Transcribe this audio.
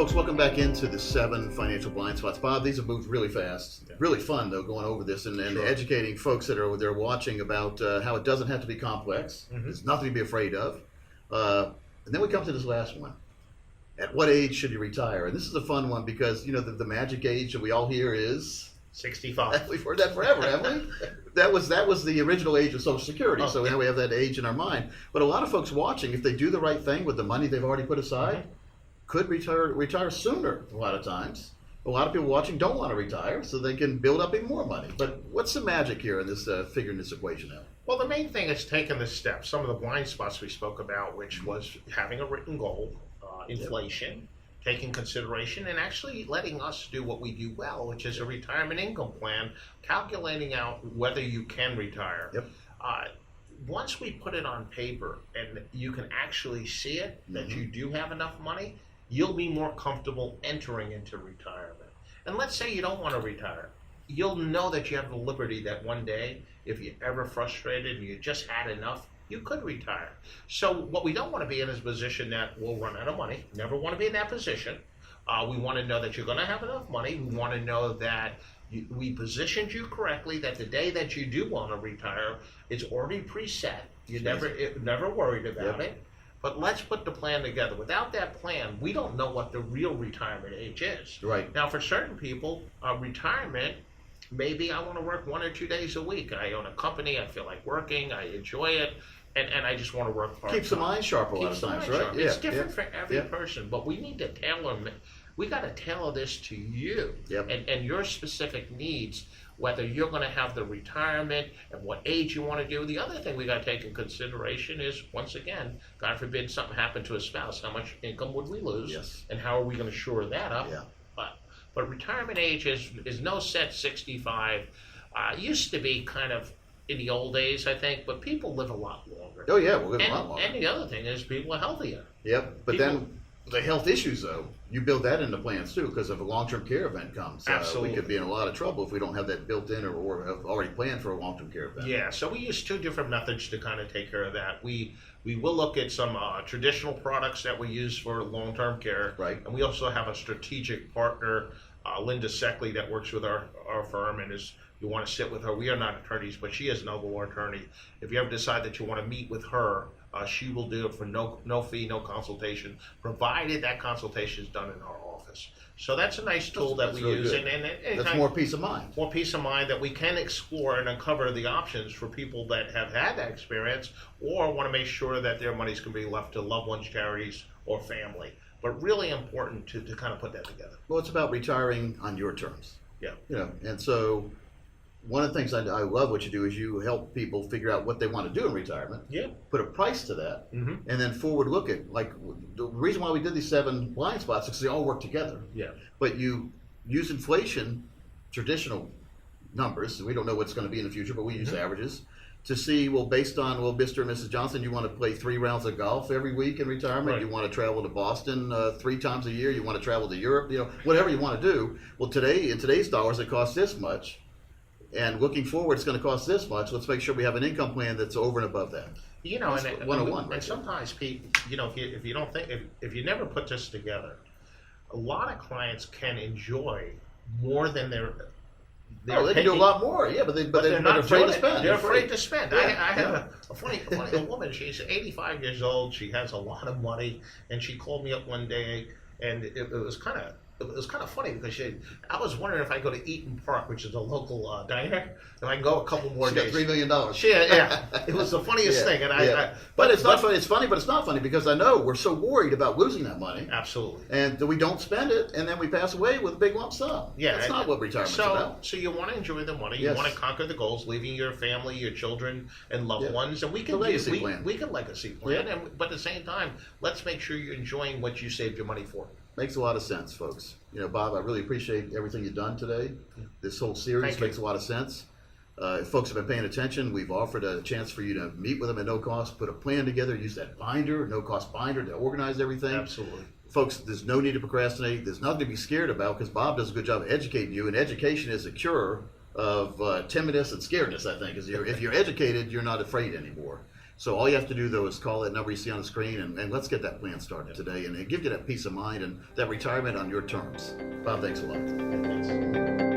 folks, welcome back into the 7 financial blind spots. Bob, these have moved really fast. Yeah. Really fun, though, going over this and Sure. educating folks that are they're watching about how it doesn't have to be complex. Mhm. There's nothing to be afraid of. And then we come to this last one. At what age should you retire? And this is a fun one because, you know, the magic age that we all hear is... 65. We've heard that forever, haven't we? That was the original age of Social Security, so now we have that age in our mind. But a lot of folks watching, if they do the right thing with the money they've already put aside, could retire sooner a lot of times. A lot of people watching don't want to retire, so they can build up even more money. But what's the magic here in this figuring this equation out? Well, the main thing is taking the steps. Some of the blind spots we spoke about, which was having a written goal, inflation, taking consideration, and actually letting us do what we do well, which is a retirement income plan, calculating out whether you can retire. Yep. Once we put it on paper and you can actually see it, that you do have enough money, you'll be more comfortable entering into retirement. And let's say you don't want to retire. You'll know that you have the liberty that one day, if you're ever frustrated and you just had enough, you could retire. So what we don't want to be in is a position that we'll run out of money. Never want to be in that position. We want to know that you're going to have enough money. We want to know that we positioned you correctly, that the day that you do want to retire, it's already preset. You're never worried about it. But let's put the plan together. Without that plan, we don't know what the real retirement age is. Right. Now, for certain people, retirement, maybe I want to work 1 or 2 days a week. I own a company. I feel like working. I enjoy it. And I just want to work part-time. Keeps the mind sharp a lot of times, right? It's different for every person, but we need to tailor. We got to tailor this to you and your specific needs. Whether you're going to have the retirement and what age you want to do. The other thing we got to take in consideration is, once again, God forbid something happened to a spouse, how much income would we lose? Yes. And how are we going to shore that up? Yeah. But retirement age is no set 65. Used to be kind of in the old days, I think, but people live a lot longer. Oh, yeah, we'll live a lot longer. And the other thing is people are healthier. Yep, but then the health issues, though, you build that into plans, too, because if a long-term care event comes, Absolutely. we could be in a lot of trouble if we don't have that built in or have already planned for a long-term care event. Yeah, so we use 2 different methods to kind of take care of that. We will look at some traditional products that we use for long-term care. Right. And we also have a strategic partner, Linda Seckley, that works with our firm, and you want to sit with her. We are not attorneys, but she is an Lauro attorney. If you ever decide that you want to meet with her, she will do it for no fee, no consultation, provided that consultation is done in our office. So that's a nice tool that we use. And that's more peace of mind. More peace of mind that we can explore and uncover the options for people that have had that experience or want to make sure that their monies can be left to loved ones, charities, or family. But really important to kind of put that together. Well, it's about retiring on your terms. Yeah. You know, and so one of the things I love what you do is you help people figure out what they want to do in retirement. Yeah. Put a price to that, Mm-hmm. and then forward look at, like, the reason why we did these 7 blind spots is because they all work together. Yeah. But you use inflation, traditional numbers, and we don't know what's going to be in the future, but we use averages to see, well, based on, well, Mr. and Mrs. Johnson, you want to play 3 rounds of golf every week in retirement. Right. You want to travel to Boston 3 times a year. You want to travel to Europe. You know, whatever you want to do. Well, today in today's dollars, it costs this much. And looking forward, it's going to cost this much. Let's make sure we have an income plan that's over and above that. You know, That's and 101 right and sometimes people, you know, if you don't think, if you never put this together, a lot of clients can enjoy more than they're they can do a lot more, yeah, but they're not afraid to spend. They're afraid to spend. Yeah, I have a funny woman. She's 85 years old. She has a lot of money, and she called me up one day, and it was kind of funny because I was wondering if I go to Eaton Park, which is a local diner, and I can go a couple more days. $3 million. Yeah, it was the funniest thing, and but it's not funny. It's funny, but it's not funny because I know we're so worried about losing that money. Absolutely. And we don't spend it, and then we pass away with a big lump sum. Yeah, that's not what retirement's about. So you want to enjoy the money. Yes. You want to conquer the goals, leaving your family, your children, and loved ones, and we can legacy plan. We can legacy plan, but at the same time, let's make sure you're enjoying what you saved your money for. Makes a lot of sense, folks. You know, Bob, I really appreciate everything you've done today. This whole series makes a lot of sense. If folks have been paying attention, we've offered a chance for you to meet with them at no cost, put a plan together, use that binder, no-cost binder to organize everything. Absolutely. Folks, there's no need to procrastinate. There's nothing to be scared about because Bob does a good job of educating you, and education is a cure of timidness and scaredness, I think. If you're educated, you're not afraid anymore. So all you have to do though is call that number you see on the screen, and let's get that plan started today, and give you that peace of mind and that retirement on your terms. Bob, thanks a lot. Thanks.